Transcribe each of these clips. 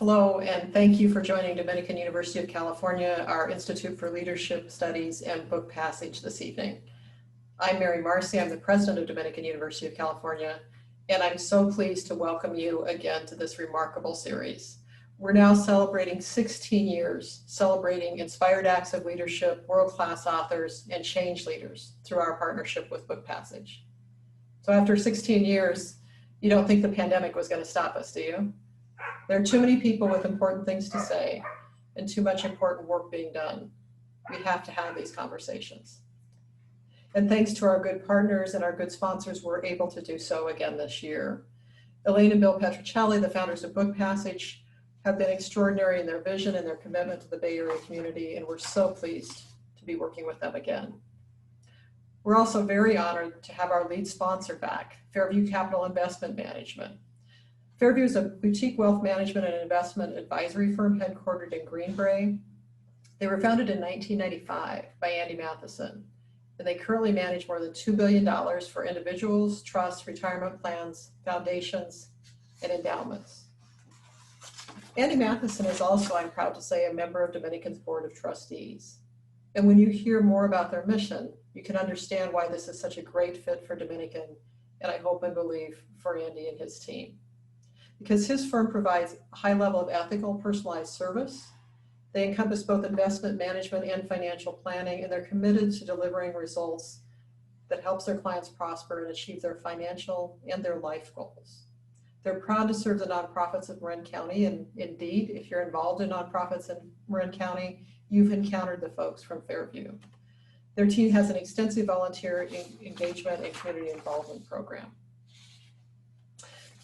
Hello, and thank you for joining Dominican University of California, our Institute for Leadership Studies and Book Passage this evening. I'm Mary Marcy, I'm the president of Dominican University of California, and I'm so pleased to welcome you again to this remarkable series. We're now celebrating 16 years, celebrating inspired acts of leadership, world-class authors, and change leaders through our partnership with Book Passage. So after 16 years, you don't think the pandemic was going to stop us, do you? There are too many people with important things to say and too much important work being done. We have to have these conversations. And thanks to our good partners and our good sponsors, we're able to do so again this year. Elaine and Bill Petrocelli, the founders of Book Passage, have been extraordinary in their vision and their commitment to the Bay Area community, and we're so pleased to be working with them again. We're also very honored to have our lead sponsor back, Fairview Capital Investment Management. Fairview is a boutique wealth management and investment advisory firm headquartered in Greenbrae. They were founded in 1995 by Andy Matheson, and they currently manage more than $2 billion for individuals, trusts, retirement plans, foundations, and endowments. Andy Matheson is also, I'm proud to say, a member of Dominican's Board of Trustees. And when you hear more about their mission, you can understand why this is such a great fit for Dominican, and I hope and believe for Andy and his team. Because his firm provides a high level of ethical, personalized service. They encompass both investment management and financial planning, and they're committed to delivering results that helps their clients prosper and achieve their financial and their life goals. They're proud to serve the nonprofits of Marin County, and indeed, if you're involved in nonprofits in Marin County, you've encountered the folks from Fairview. Their team has an extensive volunteer engagement and community involvement program.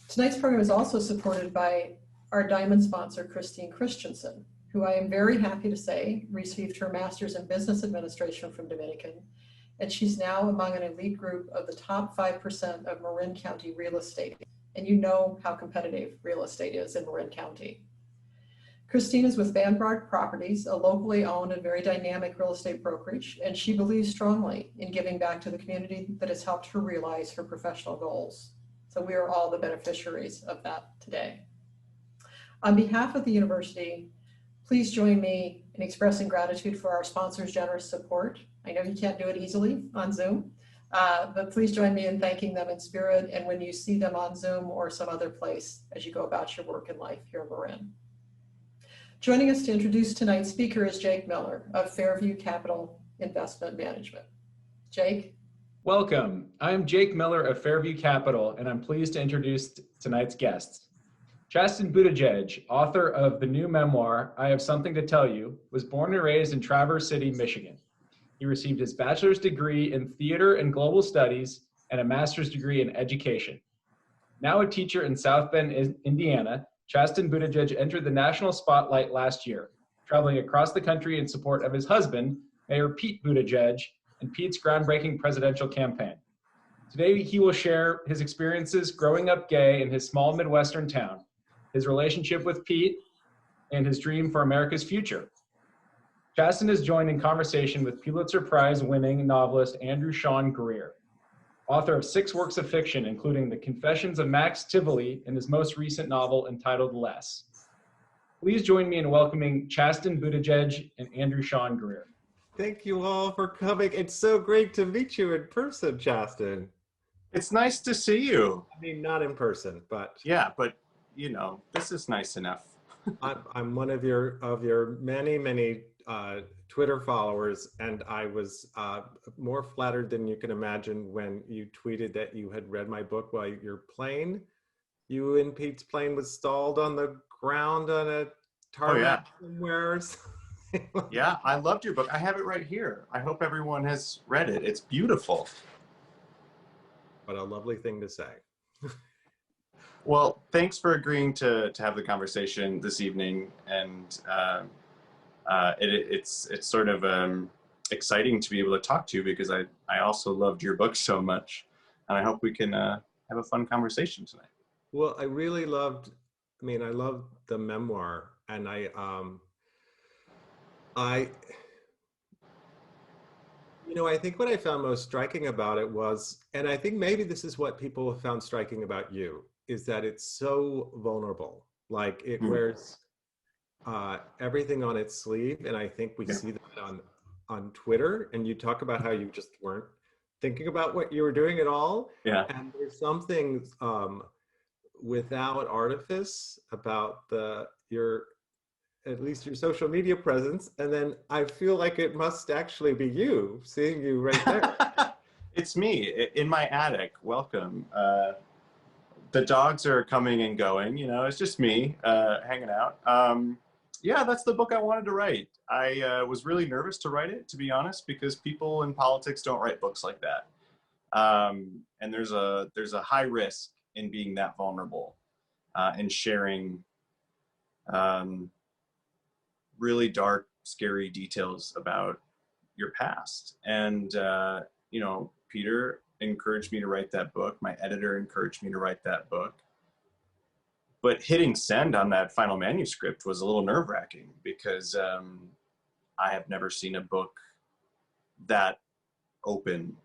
Tonight's program is also supported by our diamond sponsor, Christine Christensen, who I am very happy to say received her master's in business administration from Dominican, and she's now among an elite group of the top 5% of Marin County real estate. And you know how competitive real estate is in Marin County. Christine is with Vanguard Properties, a locally owned and very dynamic real estate brokerage, and she believes strongly in giving back to the community that has helped her realize her professional goals. So we are all the beneficiaries of that today. On behalf of the university, please join me in expressing gratitude for our sponsors' generous support. I know you can't do it easily on Zoom, but please join me in thanking them in spirit and when you see them on Zoom or some other place as you go about your work and life here in Marin. Joining us to introduce tonight's speaker is Jake Miller of Fairview Capital Investment Management. Jake. Welcome. I'm Jake Miller of Fairview Capital, and I'm pleased to introduce tonight's guests. Chasten Buttigieg, author of the new memoir, I Have Something to Tell You, was born and raised in Traverse City, Michigan. He received his bachelor's degree in theater and global studies and a master's degree in education. Now a teacher in South Bend, Indiana, Chasten Buttigieg entered the national spotlight last year, traveling across the country in support of his husband, Mayor Pete Buttigieg, and Pete's groundbreaking presidential campaign. Today, he will share his experiences growing up gay in his small Midwestern town, his relationship with Pete, and his dream for America's future. Chasten is joined in conversation with Pulitzer Prize-winning novelist Andrew Sean Greer, author of 6 works of fiction, including The Confessions of Max Tivoli and his most recent novel entitled Less. Please join me in welcoming Chasten Buttigieg and Andrew Sean Greer. Thank you all for coming. It's so great to meet you in person, Chasten. It's nice to see you. I mean, not in person, but yeah, but you know, this is nice enough. I'm one of your many Twitter followers, and I was more flattered than you can imagine when you tweeted that you had read my book while your plane, you and Pete's plane, was stalled on the ground on a tarmac somewhere. Yeah, I loved your book. I have it right here. I hope everyone has read it. It's beautiful. What a lovely thing to say. Well, thanks for agreeing to have the conversation this evening. And it's sort of exciting to be able to talk to you because I also loved your book so much. And I hope we can have a fun conversation tonight. Well, I really loved, I loved the memoir, and I think what I found most striking about it was, and I think maybe this is what people have found striking about you, is that it's so vulnerable. Like it wears everything on its sleeve, and I think we see that on Twitter. And you talk about how you just weren't thinking about what you were doing at all. Yeah. And there's something without artifice about your at least your social media presence. And then I feel like it must actually be you, seeing you right there. It's me in my attic. Welcome. The dogs are coming and going, you know, it's just me hanging out. Yeah, that's the book I wanted to write. I was really nervous to write it, to be honest, because people in politics don't write books like that. And there's a high risk in being that vulnerable and sharing really dark, scary details about your past. And, you know, Peter encouraged me to write that book. My editor encouraged me to write that book. But hitting send on that final manuscript was a little nerve-wracking because I have never seen a book that open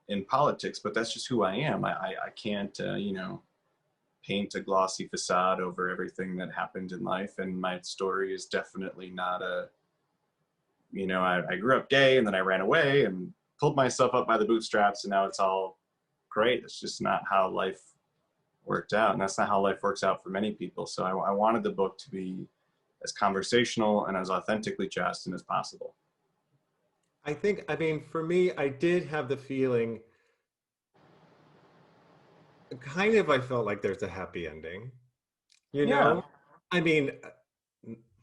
in politics, but that's just who I am. I can't, you know, paint a glossy facade over everything that happened in life. And my story is definitely not you know, I grew up gay and then I ran away and pulled myself up by the bootstraps and now it's all great. It's just not how life worked out. And that's not how life works out for many people. So I wanted the book to be as conversational and as authentically Chasten as possible. I mean, for me, I did have the feeling, kind of, I felt like there's a happy ending, you know? I mean,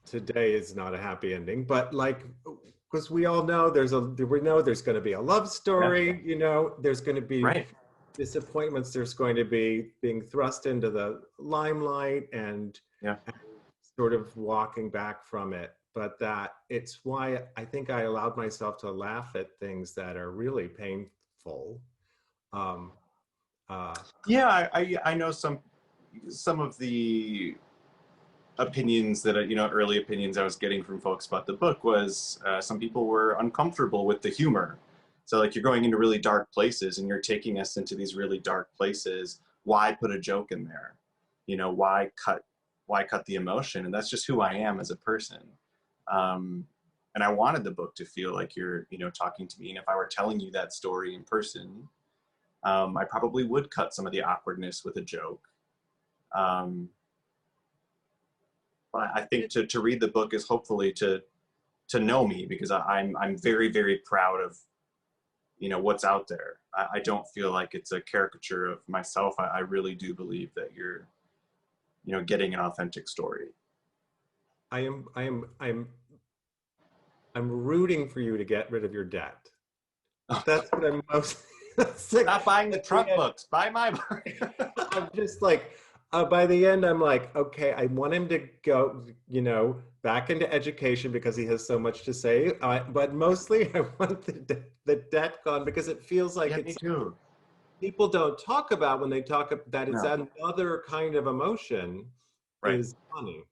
today is not a happy ending, but like, because we all know we know there's going to be a love story, you know, there's going to be disappointments, there's going to be being thrust into the limelight and sort of walking back from it. But it's why I think I allowed myself to laugh at things that are really painful. Yeah, I know some of the opinions that, you know, early opinions I was getting from folks about the book was some people were uncomfortable with the humor. So like, you're going into really dark places and you're taking us into these really dark places. Why put a joke in there? You know, why cut the emotion? And that's just who I am as a person. And I wanted the book to feel like you're, you know, talking to me. And if I were telling you that story in person, I probably would cut some of the awkwardness with a joke. But I think to read the book is hopefully to know me, because I'm very, very proud of, you know, what's out there. I don't feel like it's a caricature of myself. I really do believe that you're, you know, getting an authentic story. I'm rooting for you to get rid of your debt. That's what I'm most. Not buying the Trump books. Buy my book. I'm just like, by the end, I'm like, okay, I want him to go, you know, back into education because he has so much to say. But mostly, I want the debt gone because it feels like me too. People don't talk about when they talk that it's another kind of emotion. Is money.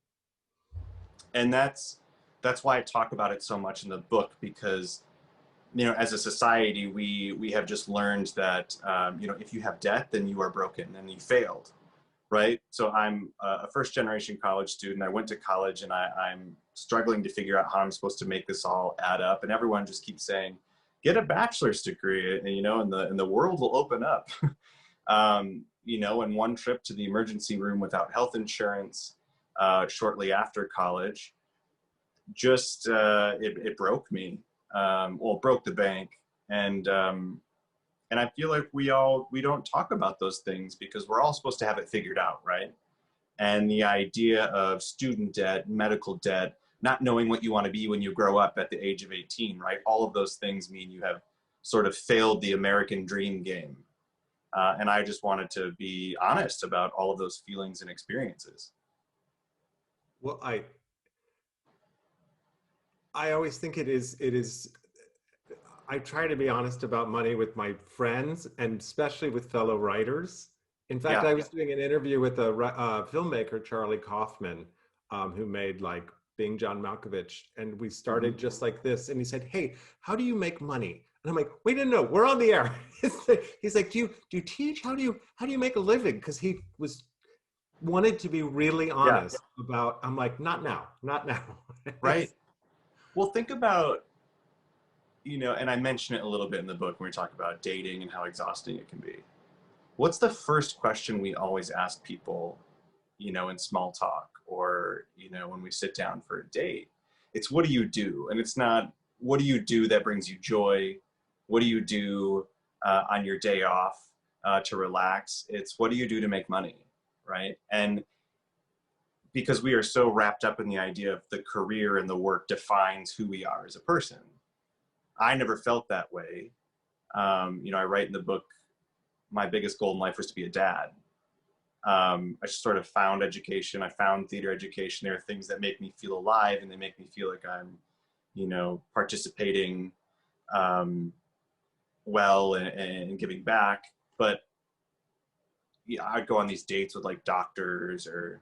And that's why I talk about it so much in the book, because, you know, as a society, we have just learned that, you know, if you have debt, then you are broken and you failed, right? So I'm a first-generation college student. I went to college and I'm struggling to figure out how I'm supposed to make this all add up. And everyone just keeps saying, get a bachelor's degree, and, you know, and the world will open up. You know, and one trip to the emergency room without health insurance shortly after college, just it broke me. Well, broke the bank, and I feel like we don't talk about those things because we're all supposed to have it figured out, right? And the idea of student debt, medical debt, not knowing what you want to be when you grow up at the age of 18, right? All of those things mean you have sort of failed the American dream game. And I just wanted to be honest about all of those feelings and experiences. Well, I always think it is, I try to be honest about money with my friends and especially with fellow writers. In fact, I was doing an interview with a filmmaker, Charlie Kaufman, who made like Being John Malkovich. And we started just like this. And he said, hey, how do you make money? And I'm like, wait, no, we're on the air. He's like, do you teach? How do you make a living? Because he was wanted to be really honest about, I'm like, not now, not now. Right. Well, think about, and I mention it a little bit in the book when we talk about dating and how exhausting it can be. What's the first question we always ask people, in small talk or, when we sit down for a date? It's, what do you do? And it's not, what do you do that brings you joy? What do you do on your day off to relax? It's, what do you do to make money? Right. And because we are so wrapped up in the idea of the career and the work defines who we are as a person. I never felt that way. I write in the book, my biggest goal in life was to be a dad. I just sort of found education. I found theater education. There are things that make me feel alive and they make me feel like I'm, participating well and giving back. But I'd go on these dates with like doctors or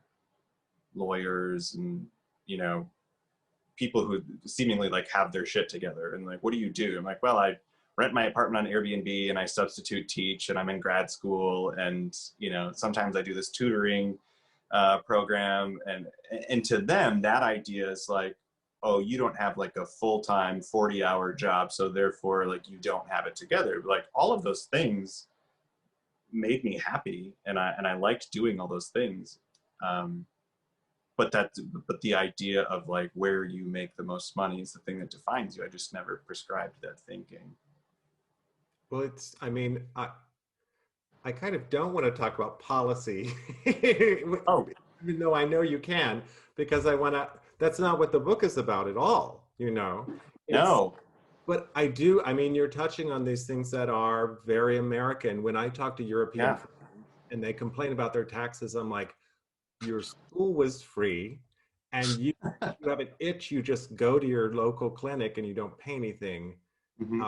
lawyers and, people who seemingly like have their shit together and like, what do you do? I'm like, well, I rent my apartment on Airbnb and I substitute teach and I'm in grad school. And, sometimes I do this tutoring program and to them, that idea is like, oh, you don't have like a full-time 40-hour job. So therefore like you don't have it together. Like all of those things made me happy. And I liked doing all those things. But the idea of like where you make the most money is the thing that defines you. I just never prescribed that thinking. Well, I kind of don't want to talk about policy, Oh, even though I know you can, because that's not what the book is about at all, no. But I do, you're touching on these things that are very American. When I talk to European friends and they complain about their taxes, I'm like, your school was free and you have an itch, you just go to your local clinic and you don't pay anything. Mm-hmm.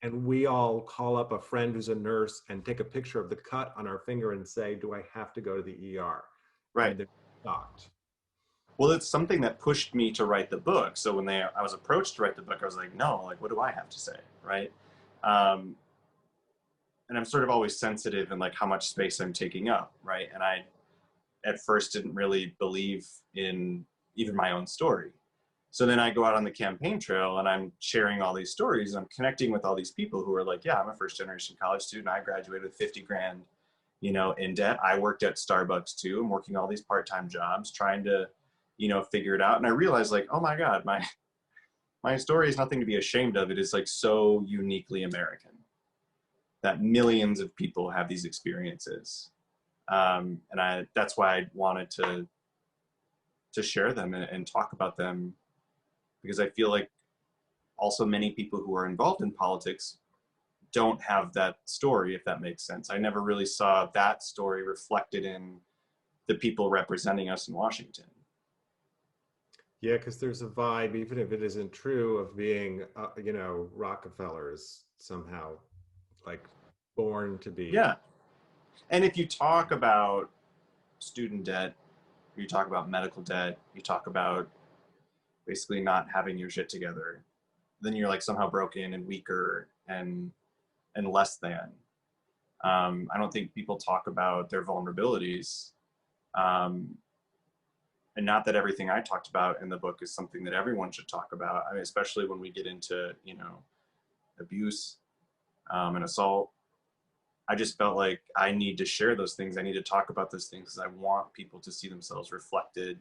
And we all call up a friend who's a nurse and take a picture of the cut on our finger and say, do I have to go to the ER? Right. And they're shocked. Well, it's something that pushed me to write the book. So when I was approached to write the book, I was like, no, like, what do I have to say? Right. And I'm sort of always sensitive in like how much space I'm taking up. Right. And I, at first didn't really believe in even my own story. So then I go out on the campaign trail and I'm sharing all these stories and I'm connecting with all these people who are like, yeah, I'm a first generation college student. I graduated with 50 grand, in debt. I worked at Starbucks too. I'm working all these part-time jobs trying to, figure it out. And I realized like, oh my God, my story is nothing to be ashamed of. It is like so uniquely American that millions of people have these experiences. And that's why I wanted to share them and talk about them, because I feel like also many people who are involved in politics don't have that story, if that makes sense. I never really saw that story reflected in the people representing us in Washington. Yeah, because there's a vibe, even if it isn't true, of being, Rockefellers somehow like born to be. Yeah. And if you talk about student debt, you talk about medical debt, you talk about basically not having your shit together, then you're like somehow broken and weaker and less than. I don't think people talk about their vulnerabilities. And not that everything I talked about in the book is something that everyone should talk about. I mean, especially when we get into, abuse and assault. I just felt like I need to share those things. I need to talk about those things because I want people to see themselves reflected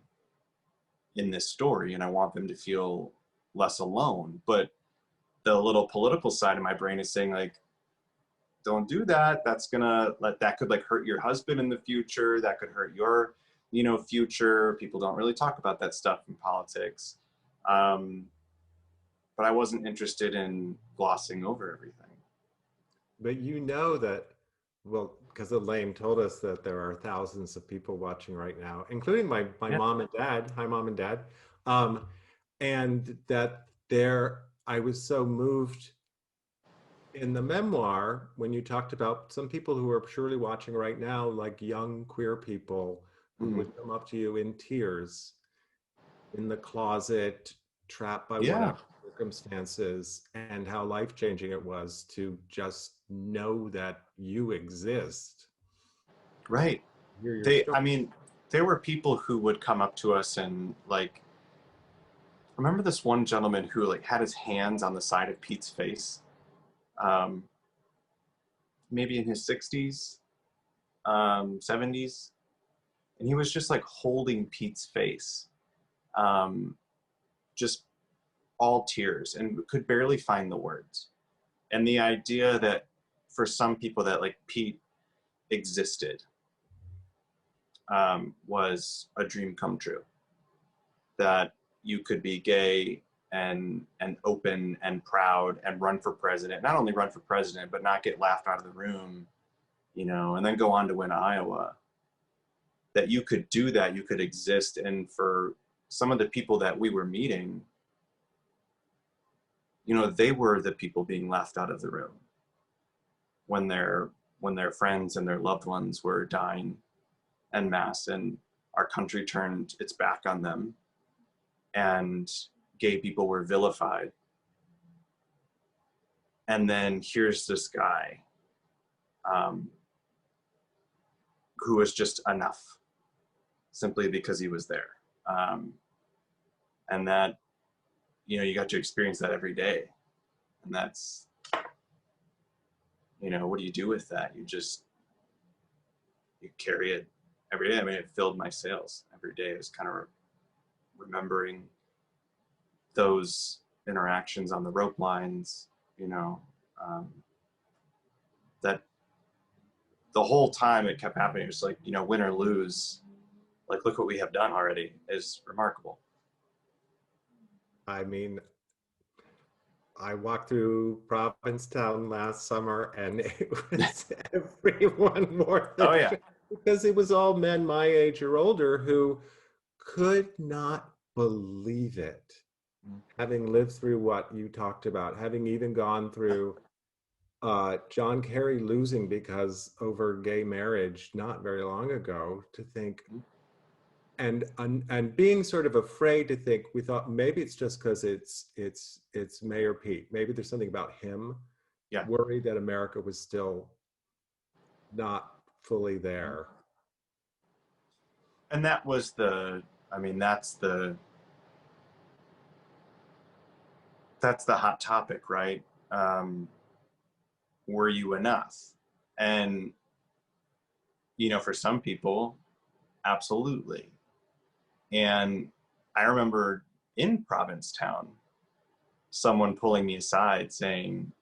in this story and I want them to feel less alone. But the little political side of my brain is saying like, don't do that. That could like hurt your husband in the future. That could hurt your, future. People don't really talk about that stuff in politics. But I wasn't interested in glossing over everything. But that, well, because Elaine told us that there are thousands of people watching right now, including my mom and dad. Hi, Mom and Dad. And that I was so moved in the memoir when you talked about some people who are surely watching right now, like young queer people who would come up to you in tears in the closet, trapped by whatever circumstances, and how life-changing it was to just the there were people who would come up to us and like, remember this one gentleman who like had his hands on the side of Pete's face, maybe in his 60s, 70s, and he was just like holding Pete's face, just all tears, and could barely find the words. And the idea that for some people that like Pete existed was a dream come true, that you could be gay and open and proud and run for president, not only run for president, but not get laughed out of the room, you know, and then go on to win Iowa. That you could do that, you could exist. And for some of the people that we were meeting, you know, they were the people being laughed out of the room when their friends and their loved ones were dying en masse, and our country turned its back on them, and gay people were vilified. And then here's this guy who was just enough, simply because he was there. And that, you know, you got to experience that every day. And that's, you know, what do you do with that? You carry it every day. I mean, it filled my sails every day. It was kind of remembering those interactions on the rope lines, you know, that the whole time it kept happening. It's like, you know, win or lose, like, look what we have done already is remarkable. I mean, I walked through Provincetown last summer, and it was everyone more than Oh yeah. because it was all men my age or older who could not believe it, having lived through what you talked about, having even gone through John Kerry losing because over gay marriage not very long ago, to think, and being sort of afraid to think, we thought maybe it's just because it's Mayor Pete, maybe there's something about him, Yeah. worried that America was still not fully there. And that was that's the hot topic, right? Were you enough? And, you know, for some people, absolutely. And I remember in Provincetown, someone pulling me aside saying,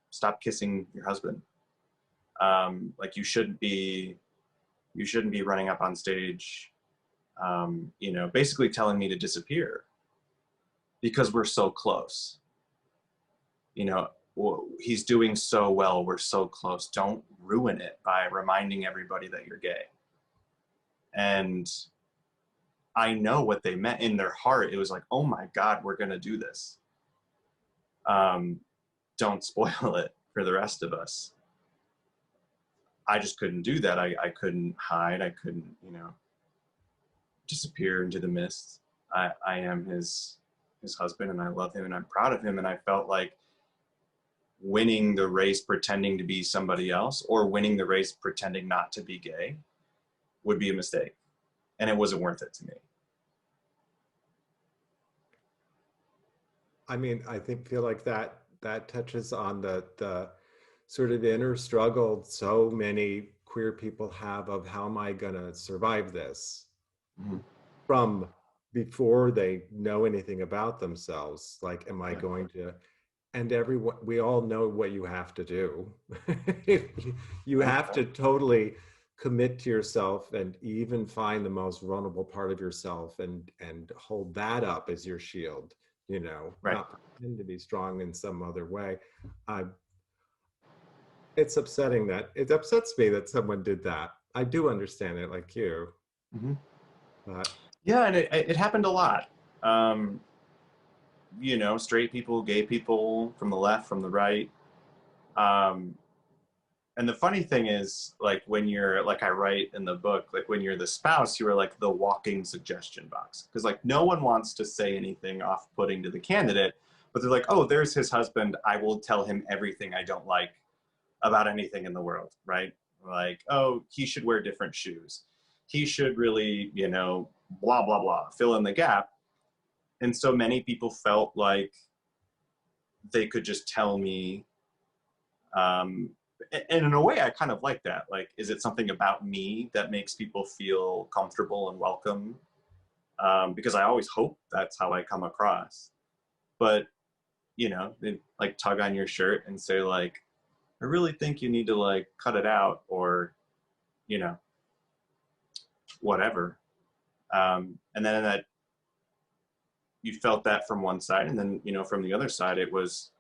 stop kissing your husband. Like, you shouldn't be running up on stage, you know, basically telling me to disappear because we're so close. You know, he's doing so well, we're so close. Don't ruin it by reminding everybody that you're gay. And I know what they meant in their heart. It was like, oh my God, we're gonna do this. Don't spoil it for the rest of us. I just couldn't do that. I couldn't hide. I couldn't, you know, disappear into the mist. I am his husband, and I love him, and I'm proud of him. And I felt like winning the race pretending to be somebody else, or winning the race pretending not to be gay, would be a mistake. And it wasn't worth it to me. I mean, feel like that touches on the sort of inner struggle so many queer people have of, how am I gonna survive this? Mm-hmm. From before they know anything about themselves. Like, am I going to, and everyone, we all know what you have to do. You have to totally commit to yourself, and even find the most vulnerable part of yourself and hold that up as your shield, you know, right. Not pretend to be strong in some other way. It upsets me that someone did that. I do understand it, like you. Mm-hmm. But yeah, and it happened a lot. You know, straight people, gay people, from the left, from the right. And the funny thing is, like, when you're, like I write in the book, like, when you're the spouse, you are like the walking suggestion box. Because, like, no one wants to say anything off-putting to the candidate, but they're like, oh, there's his husband. I will tell him everything I don't like about anything in the world, right? Like, oh, he should wear different shoes. he should really, you know, blah, blah, blah, fill in the gap. And so many people felt like they could just tell me, and in a way I kind of like that. Like, is it something about me that makes people feel comfortable and welcome? Because I always hope that's how I come across. But, you know, they like tug on your shirt and say like, I really think you need to like cut it out, or, you know, whatever. And then that you felt that from one side, and then, you know, from the other side, it was,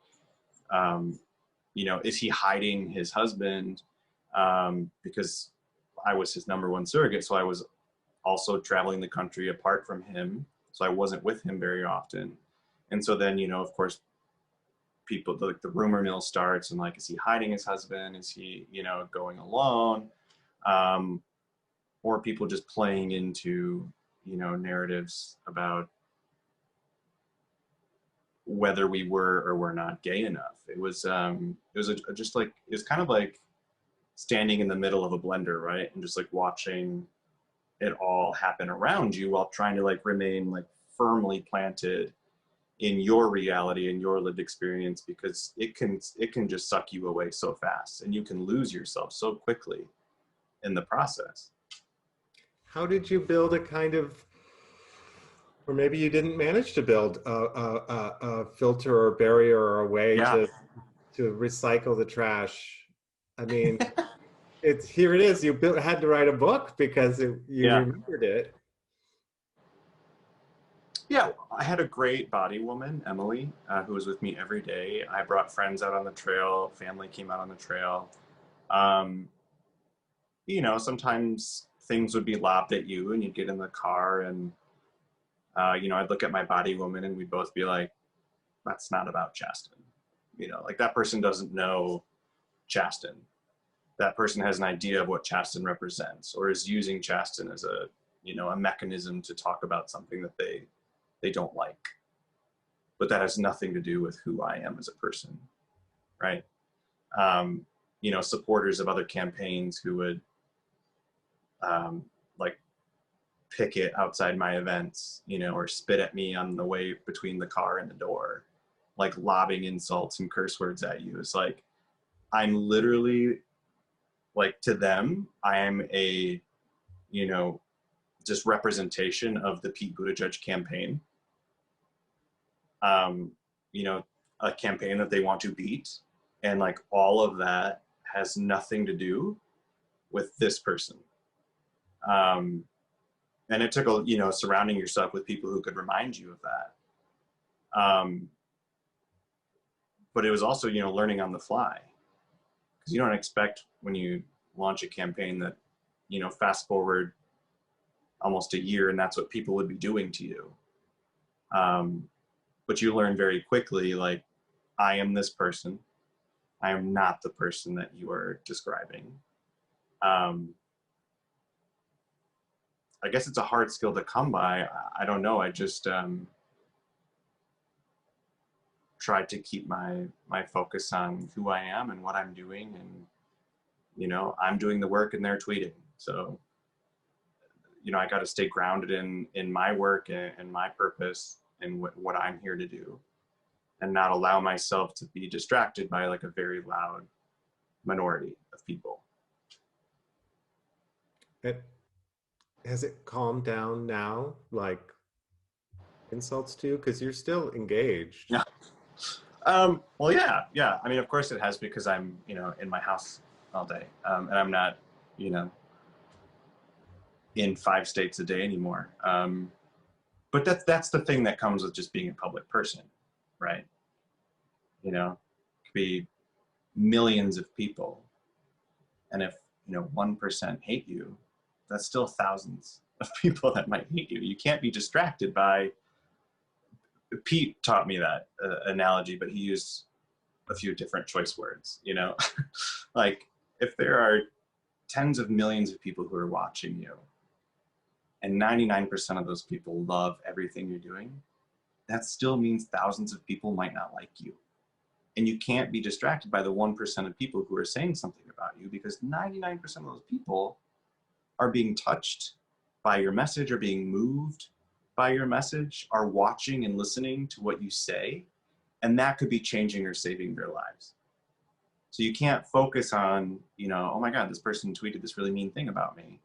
you know, is he hiding his husband? Because I was his number one surrogate. So I was also traveling the country apart from him. So I wasn't with him very often. And so then, you know, of course, people, like the rumor mill starts, and like, is he hiding his husband? Is he, you know, going alone? Or people just playing into, you know, narratives about whether we were or were not gay enough. It was just like, it was kind of like standing in the middle of a blender, right? And just like watching it all happen around you while trying to like remain like firmly planted in your reality and your lived experience, because it can just suck you away so fast, and you can lose yourself so quickly in the process. How did you build a kind of, or maybe you didn't manage to build a filter or barrier or a way Yeah. to recycle the trash? I mean, here it is. You had to write a book because you Yeah. remembered it. Yeah, I had a great body woman, Emily, who was with me every day. I brought friends out on the trail. Family came out on the trail. You know, sometimes things would be lobbed at you, and you'd get in the car, and you know, I'd look at my body woman, and we'd both be like, "That's not about Chasten." You know, like that person doesn't know Chasten. That person has an idea of what Chasten represents, or is using Chasten as a, you know, a mechanism to talk about something that they don't like. But that has nothing to do with who I am as a person, right? You know, supporters of other campaigns who would like picket outside my events, you know, or spit at me on the way between the car and the door, like lobbing insults and curse words at you. It's like, I'm literally, like, to them, I am a, you know, just representation of the Pete Buttigieg campaign. You know, a campaign that they want to beat. And like all of that has nothing to do with this person. And it took a, you know, surrounding yourself with people who could remind you of that. But it was also, you know, learning on the fly, because you don't expect when you launch a campaign that, you know, fast forward almost a year and that's what people would be doing to you. But you learn very quickly, like, I am this person. I am not the person that you are describing. I guess it's a hard skill to come by. I don't know. I just tried to keep my focus on who I am and what I'm doing, and, you know, I'm doing the work and they're tweeting. So, you know, I got to stay grounded in my work and my purpose and what I'm here to do, and not allow myself to be distracted by like a very loud minority of people. Has it calmed down now, like insults to you? Because you're still engaged. Yeah. Well, yeah. I mean, of course it has, because I'm, you know, in my house all day, and I'm not, you know, in 5 states a day anymore. But that's the thing that comes with just being a public person, right? You know, it could be millions of people, and if, you know, 1% hate you, that's still thousands of people that might hate you. You can't be distracted by. Pete taught me that analogy, but he used a few different choice words, you know. Like, if there are tens of millions of people who are watching you, and 99% of those people love everything you're doing, that still means thousands of people might not like you. And you can't be distracted by the 1% of people who are saying something about you, because 99% of those people are being touched by your message, are being moved by your message, are watching and listening to what you say, and that could be changing or saving their lives. So you can't focus on, you know, oh my God, this person tweeted this really mean thing about me.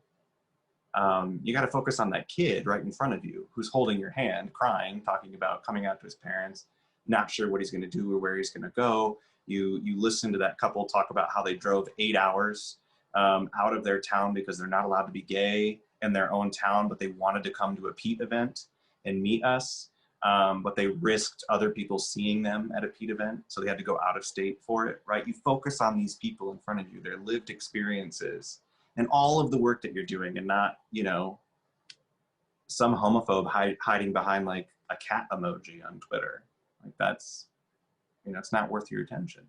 You got to focus on that kid right in front of you who's holding your hand, crying, talking about coming out to his parents, not sure what he's going to do or where he's going to go. You listen to that couple talk about how they drove 8 hours out of their town because they're not allowed to be gay in their own town, but they wanted to come to a Pete event and meet us. But they risked other people seeing them at a Pete event, so they had to go out of state for it, right? You focus on these people in front of you, their lived experiences, and all of the work that you're doing, and not, you know, some homophobe hiding behind like a cat emoji on Twitter. Like that's, you know, it's not worth your attention.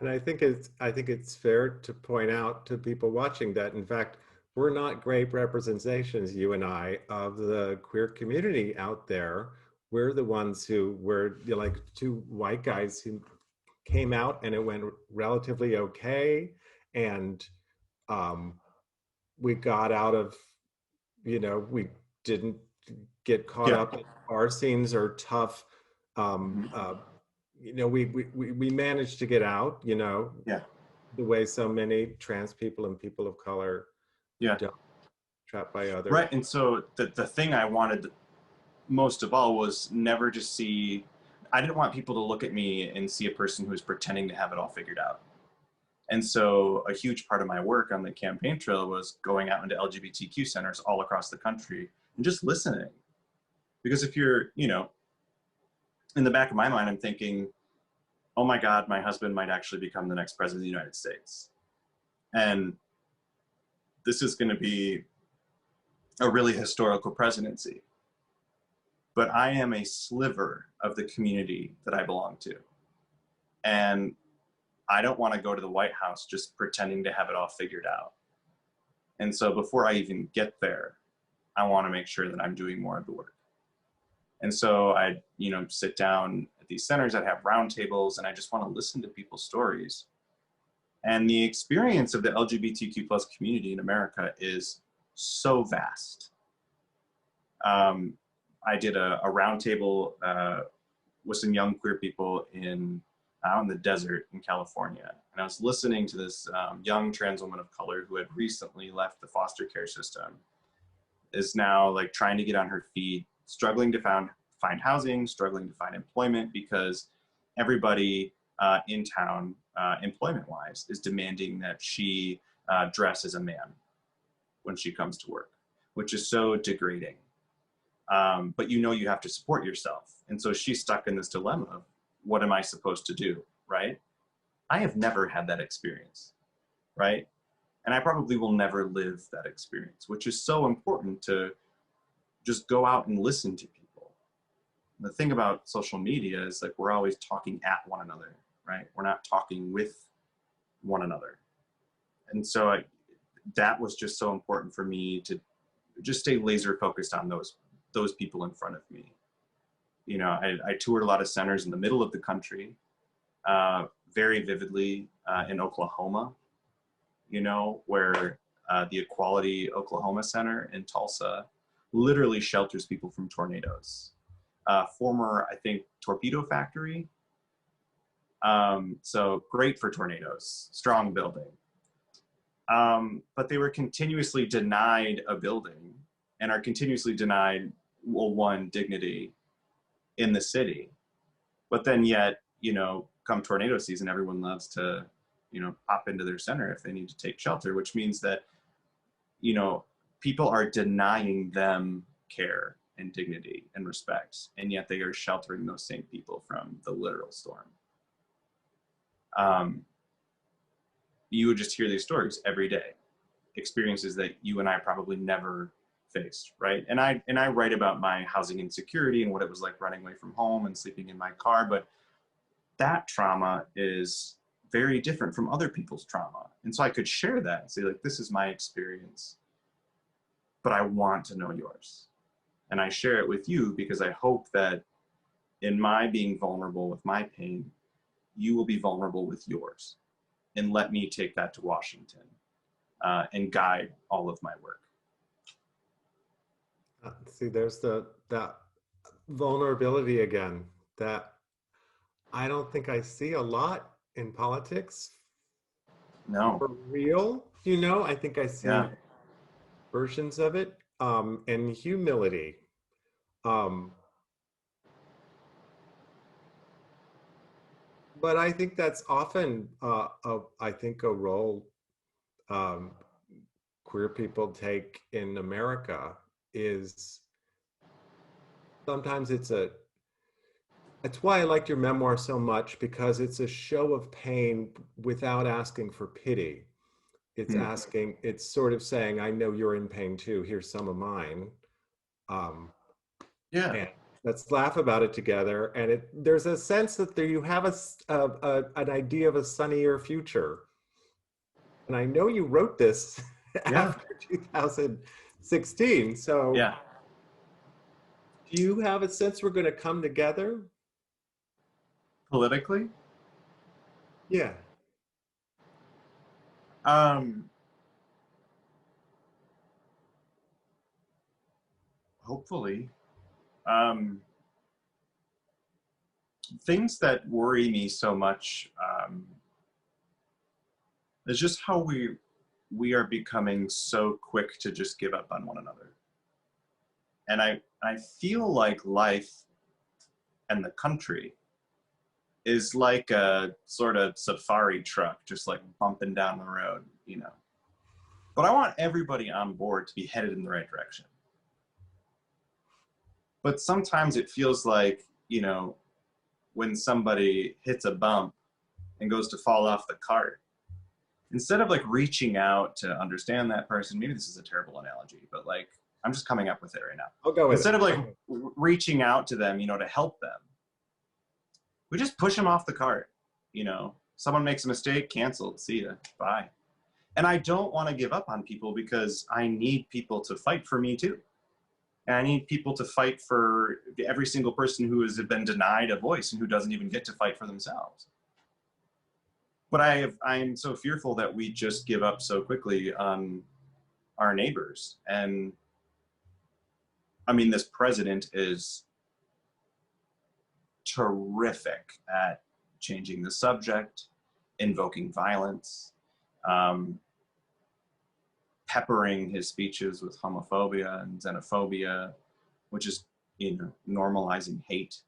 And I think it's fair to point out to people watching that, in fact, we're not great representations, you and I, of the queer community out there. We're the ones who were, you know, like two white guys who came out and it went relatively okay. And we got out of, you know, we didn't get caught up in our scenes are tough. You know, we managed to get out, you know, the way so many trans people and people of color don't, trapped by others. Right, and so the thing I wanted most of all was never to see, I didn't want people to look at me and see a person who was pretending to have it all figured out. And so a huge part of my work on the campaign trail was going out into LGBTQ centers all across the country and just listening. Because if you're, you know, in the back of my mind, I'm thinking, oh my God, my husband might actually become the next president of the United States. And this is going to be a really historical presidency. But I am a sliver of the community that I belong to. And I don't want to go to the White House just pretending to have it all figured out. And so before I even get there, I want to make sure that I'm doing more of the work. And so I, you know, sit down at these centers, I'd have roundtables, and I just want to listen to people's stories. And the experience of the LGBTQ plus community in America is so vast. I did a roundtable with some young queer people out in the desert in California. And I was listening to this young trans woman of color who had recently left the foster care system, is now like trying to get on her feet, struggling to find housing, struggling to find employment because everybody in town, employment-wise, is demanding that she dress as a man when she comes to work, which is so degrading. But you know you have to support yourself. And so she's stuck in this dilemma of, what am I supposed to do, right? I have never had that experience, right? And I probably will never live that experience, which is so important to just go out and listen to people. The thing about social media is like we're always talking at one another, right? We're not talking with one another. And so that was just so important for me to just stay laser focused on those people in front of me. You know, I toured a lot of centers in the middle of the country, very vividly in Oklahoma, you know, where the Equality Oklahoma Center in Tulsa literally shelters people from tornadoes. Former, I think, torpedo factory. So great for tornadoes, strong building. But they were continuously denied a building and are continuously denied, well, one, dignity in the city. But then yet, you know, come tornado season, everyone loves to, you know, pop into their center if they need to take shelter, which means that, you know, people are denying them care and dignity and respect, and yet they are sheltering those same people from the literal storm. You would just hear these stories every day, experiences that you and I probably never faced, right? And I write about my housing insecurity and what it was like running away from home and sleeping in my car, but that trauma is very different from other people's trauma. And so I could share that and say, like, this is my experience, but I want to know yours. And I share it with you because I hope that in my being vulnerable with my pain, you will be vulnerable with yours. And let me take that to Washington and guide all of my work. See, there's that vulnerability again that I don't think I see a lot in politics No. for real. I think I see Yeah. versions of it, and humility. Um, but I think that's often, I think, a role um, queer people take in America is sometimes it's why I liked your memoir so much, because it's a show of pain without asking for pity. Hmm. It's sort of saying, I know you're in pain too. Here's some of mine. Um, Yeah. and let's laugh about it together. And there's a sense that you have an idea of a sunnier future. And I know you wrote this Yeah. after 2016. So Yeah. do you have a sense we're going to come together? Politically, Yeah. um, hopefully, um, things that worry me so much is just how we are becoming so quick to just give up on one another. And I feel like life and the country is like a sort of safari truck, just like bumping down the road, you know. But I want everybody on board to be headed in the right direction. But sometimes it feels like, you know, when somebody hits a bump and goes to fall off the cart, instead of like reaching out to understand that person, maybe this is a terrible analogy, but like I'm just coming up with it right now. I'll go with Instead it. of like reaching out to them, you know, to help them, we just push them off the cart. You know, someone makes a mistake, canceled, see ya, bye. And I don't want to give up on people because I need people to fight for me too. And I need people to fight for every single person who has been denied a voice and who doesn't even get to fight for themselves. But I'm so fearful that we just give up so quickly on our neighbors. And I mean, this president is terrific at changing the subject, invoking violence, um, peppering his speeches with homophobia and xenophobia, which is, you know, normalizing hate,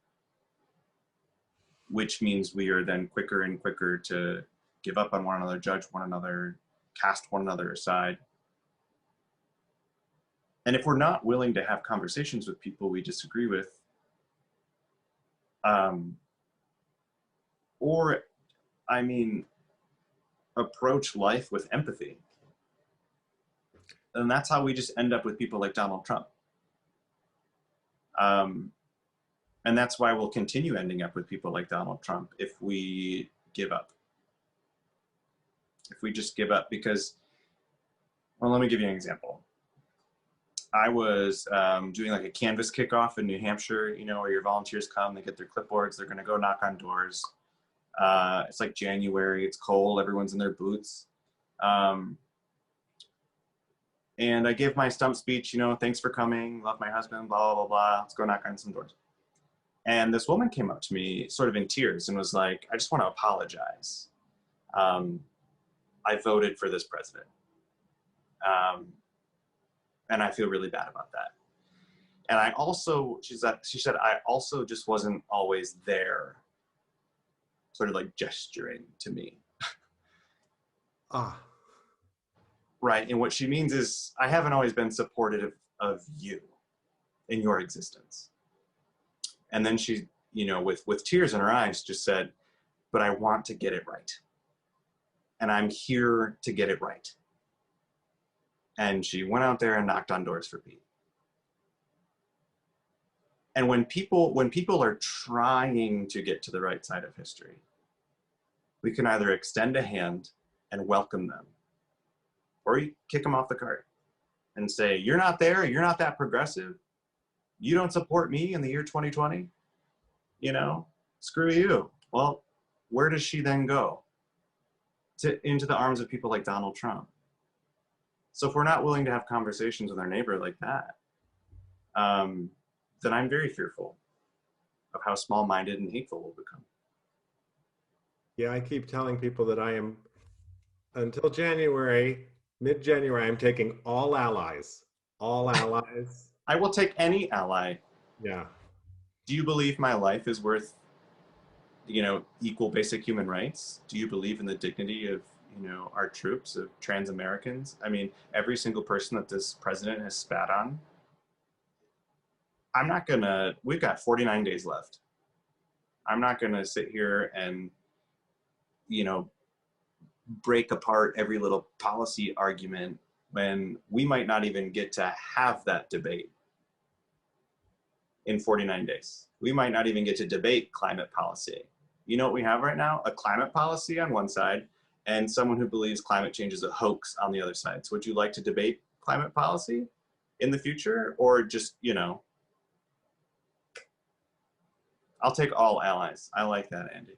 which means we are then quicker and quicker to give up on one another, judge one another, cast one another aside. And if we're not willing to have conversations with people we disagree with, or, I mean, approach life with empathy, and that's how we just end up with people like Donald Trump. And that's why we'll continue ending up with people like Donald Trump if we give up. If we just give up, because, well, let me give you an example. I was doing like a Canvas kickoff in New Hampshire, you know, where your volunteers come, they get their clipboards, they're going to go knock on doors. It's like January, it's cold, everyone's in their boots. And I gave my stump speech, you know, thanks for coming, love my husband, blah, blah, blah, let's go knock on some doors. And this woman came up to me sort of in tears and was like, I just want to apologize. I voted for this president. And I feel really bad about that. And I also, she said, I also just wasn't always there, sort of like gesturing to me. Ah. Right. And what she means is I haven't always been supportive of you in your existence. And then she, you know, with tears in her eyes, just said, but I want to get it right. And I'm here to get it right. And she went out there and knocked on doors for Pete. And when people are trying to get to the right side of history, we can either extend a hand and welcome them, or you kick them off the cart and say, you're not there, you're not that progressive, you don't support me in the year 2020, you know, screw you. Well, where does she then go? Into the arms of people like Donald Trump. So if we're not willing to have conversations with our neighbor like that, then I'm very fearful of how small-minded and hateful we'll become. Yeah, I keep telling people that I am, until January, mid-January, I'm taking all allies. All allies. I will take any ally. Yeah. Do you believe my life is worth, equal basic human rights? Do you believe in the dignity of, our troops, of trans Americans? I mean, every single person that this president has spat on, we've got 49 days left. I'm not gonna sit here and, break apart every little policy argument when we might not even get to have that debate in 49 days. We might not even get to debate climate policy. You know what we have right now? A climate policy on one side and someone who believes climate change is a hoax on the other side. So would you like to debate climate policy in the future, or just, I'll take all allies. I like that, Andy.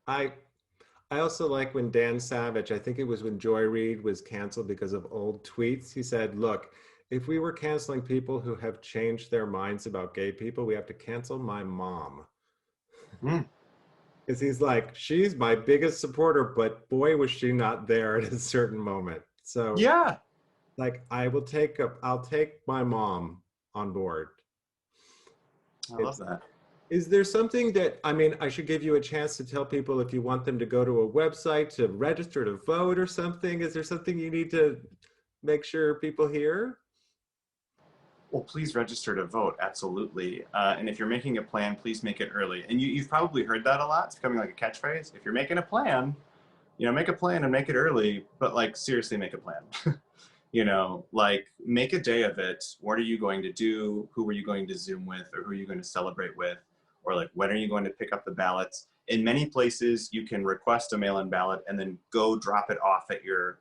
I also like when Dan Savage, I think it was when Joy Reid was canceled because of old tweets, he said, look, if we were canceling people who have changed their minds about gay people, we have to cancel my mom. Because he's like, she's my biggest supporter, but boy, was she not there at a certain moment. So yeah, like I'll take my mom on board. I love that. Is there something that, I mean, I should give you a chance to tell people if you want them to go to a website to register to vote or something? Is there something you need to make sure people hear? Well, please register to vote, absolutely. And if you're making a plan, please make it early. And you've probably heard that a lot. It's becoming like a catchphrase. If you're making a plan, make a plan and make it early, but like seriously make a plan. Like make a day of it. What are you going to do? Who are you going to Zoom with, or who are you going to celebrate with? Or like, when are you going to pick up the ballots? In many places, you can request a mail-in ballot and then go drop it off at your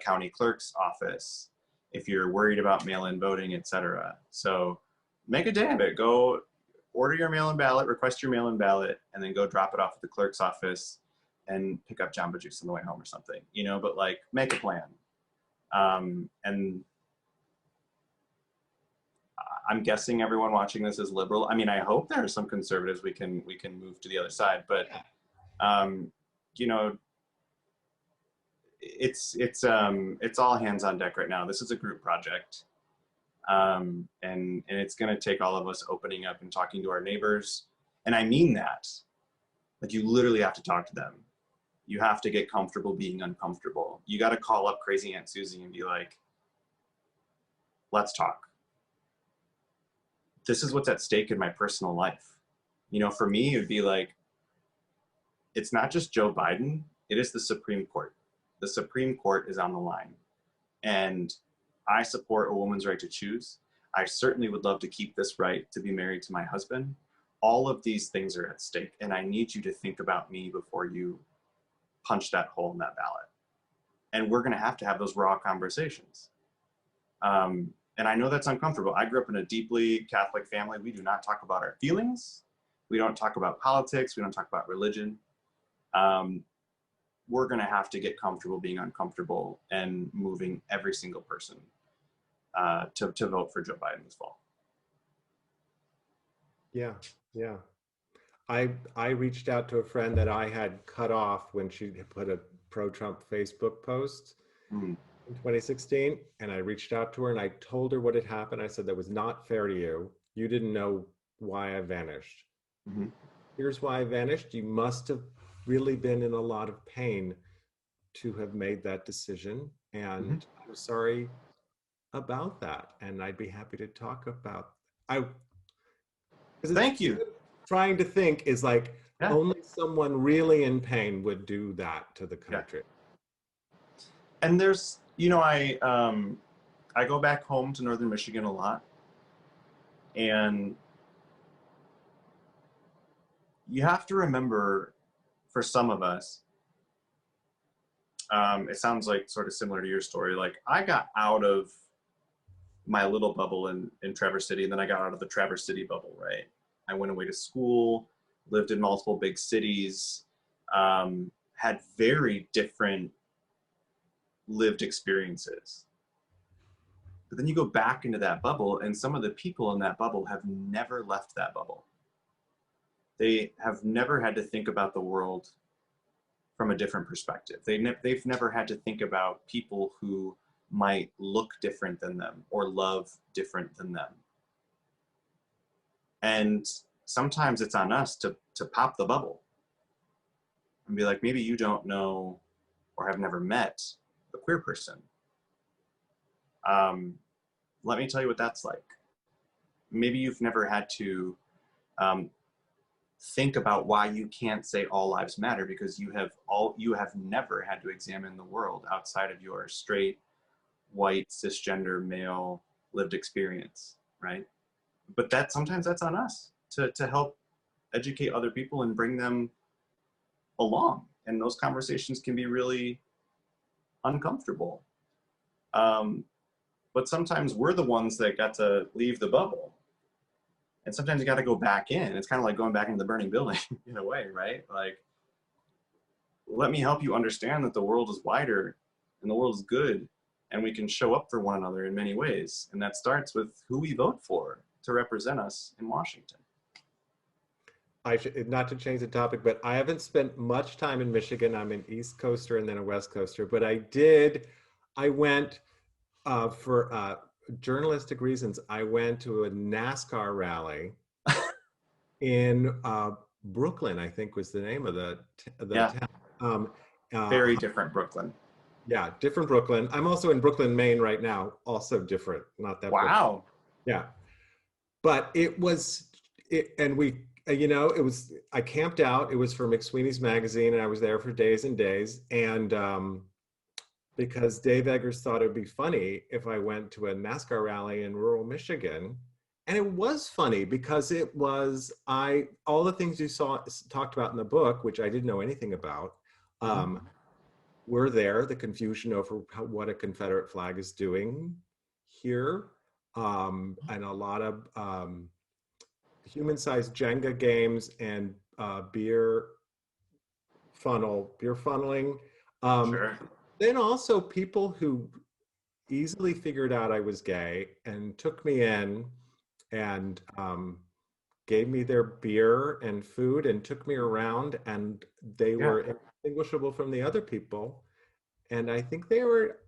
county clerk's office if you're worried about mail-in voting, etc. So make a day of it. Go order your mail-in ballot, request your mail-in ballot, and then go drop it off at the clerk's office and pick up Jamba Juice on the way home or something, but like make a plan. And I'm guessing everyone watching this is liberal. I mean, I hope there are some conservatives we can move to the other side, but it's all hands on deck right now. This is a group project, and it's going to take all of us opening up and talking to our neighbors. And I mean that. Like, you literally have to talk to them. You have to get comfortable being uncomfortable. You got to call up crazy Aunt Susie and be like, let's talk. This is what's at stake in my personal life. For me, it would be like, it's not just Joe Biden, it is the Supreme Court. The Supreme Court is on the line. And I support a woman's right to choose. I certainly would love to keep this right to be married to my husband. All of these things are at stake, and I need you to think about me before you punch that hole in that ballot. And we're going to have those raw conversations. And I know that's uncomfortable. I grew up in a deeply Catholic family. We do not talk about our feelings. We don't talk about politics. We don't talk about religion. We're going to have to get comfortable being uncomfortable and moving every single person to vote for Joe Biden this fall. Yeah, yeah. I reached out to a friend that I had cut off when she put a pro-Trump Facebook post in 2016, and I reached out to her and I told her what had happened. I said, that was not fair to you. You didn't know why I vanished. Here's why I vanished. You must have really been in a lot of pain to have made that decision, and I'm sorry about that, and I'd be happy to talk about. Thank you. Trying to think is like, only someone really in pain would do that to the country. And there's, I go back home to Northern Michigan a lot, and you have to remember, for some of us, it sounds like sort of similar to your story. Like, I got out of my little bubble in Traverse City, and then I got out of the Traverse City bubble, right? I went away to school, lived in multiple big cities, had very different lived experiences. But then you go back into that bubble, and some of the people in that bubble have never left that bubble. They have never had to think about the world from a different perspective. They've never had to think about people who might look different than them or love different than them. And sometimes it's on us to pop the bubble and be like, maybe you don't know or have never met a queer person. Let me tell you what that's like. Maybe you've never had to think about why you can't say all lives matter, because you have never had to examine the world outside of your straight, white, cisgender, male lived experience, right? But sometimes that's on us to help educate other people and bring them along. And those conversations can be really uncomfortable. But sometimes we're the ones that got to leave the bubble. And sometimes you got to go back in. It's kind of like going back into the burning building in a way, right? Like, let me help you understand that the world is wider and the world is good, and we can show up for one another in many ways. And that starts with who we vote for to represent us in Washington. I should, not to change the topic, but I haven't spent much time in Michigan. I'm an East Coaster and then a West Coaster, but I went for journalistic reasons. I went to a NASCAR rally in Brooklyn, I think was the name of the town. Very different Brooklyn. Yeah, different Brooklyn. I'm also in Brooklyn, Maine right now. Also different, not that. Wow. Brooklyn. Yeah, but it was, and we, it was, I camped out. It was for McSweeney's magazine, and I was there for days and days. And because Dave Eggers thought it would be funny if I went to a NASCAR rally in rural Michigan. And it was funny because it was, all the things you talked about in the book, which I didn't know anything about, were there. The confusion over what a Confederate flag is doing here, and a lot of human-sized Jenga games and beer funneling. Sure. Then also people who easily figured out I was gay and took me in and gave me their beer and food and took me around, and they were indistinguishable from the other people. And I think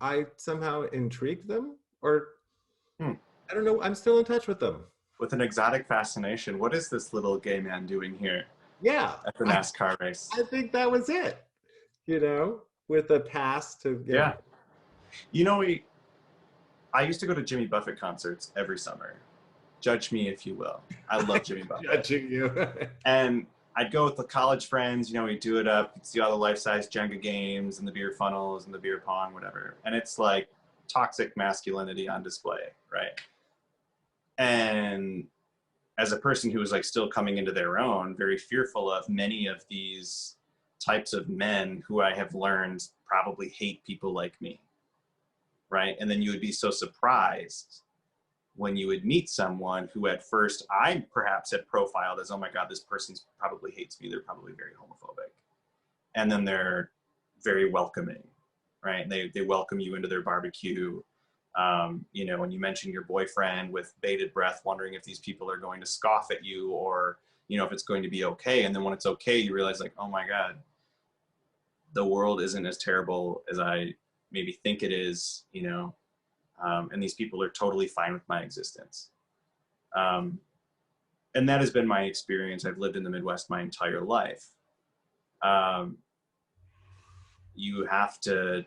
I somehow intrigued them, or I don't know, I'm still in touch with them. With an exotic fascination. What is this little gay man doing here? Yeah. At the NASCAR race. I think that was it, with a pass to. Yeah. I used to go to Jimmy Buffett concerts every summer. Judge me if you will. I love Jimmy Buffett. Judging you. And I'd go with the college friends, we'd do it up, you'd see all the life-size Jenga games and the beer funnels and the beer pong, whatever. And it's like toxic masculinity on display, right? And as a person who was like still coming into their own, very fearful of many of these types of men who I have learned probably hate people like me, right? And then you would be so surprised when you would meet someone who at first I perhaps had profiled as, oh my God, this person probably hates me. They're probably very homophobic. And then they're very welcoming, right? They welcome you into their barbecue. When you mention your boyfriend with bated breath, wondering if these people are going to scoff at you or, if it's going to be okay. And then when it's okay, you realize like, oh my God, the world isn't as terrible as I maybe think it is, and these people are totally fine with my existence. And that has been my experience. I've lived in the Midwest my entire life. You have to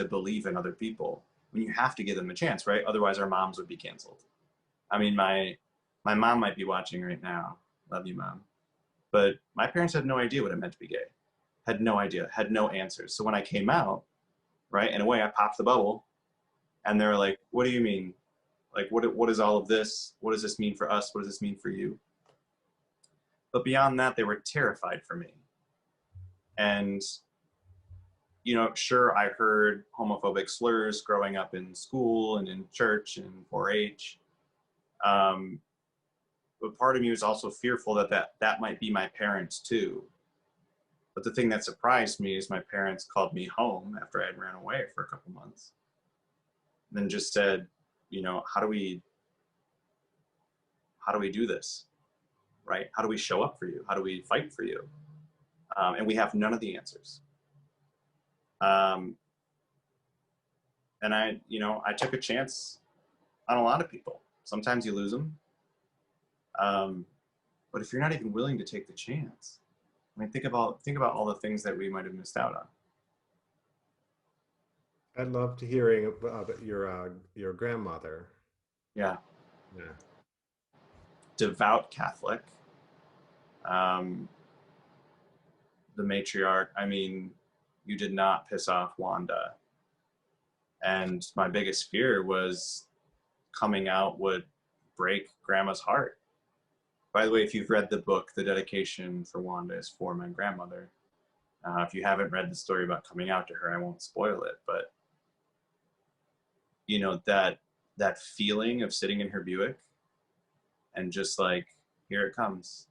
believe in other people. I mean, you have to give them a chance, right? Otherwise our moms would be canceled. I mean, my mom might be watching right now. Love you, Mom. But my parents had no idea what it meant to be gay. Had no idea, had no answers. So when I came out, right, in a way I popped the bubble. And they're like, what do you mean? Like, what is all of this? What does this mean for us? What does this mean for you? But beyond that, they were terrified for me. And, sure, I heard homophobic slurs growing up in school and in church and 4-H. But part of me was also fearful that might be my parents too. But the thing that surprised me is my parents called me home after I had ran away for a couple months. Then just said, you know, how do we do this, right? How do we show up for you? How do we fight for you? And we have none of the answers. And I took a chance on a lot of people. Sometimes you lose them. But if you're not even willing to take the chance, I mean, think about all the things that we might have missed out on. I'd love to hearing about your grandmother. Yeah. Yeah. Devout Catholic. The matriarch, I mean, you did not piss off Wanda. And my biggest fear was coming out would break Grandma's heart. By the way, if you've read the book, the dedication for Wanda is for my grandmother. If you haven't read the story about coming out to her, I won't spoil it. But, you know, that feeling of sitting in her Buick and just like, here it comes.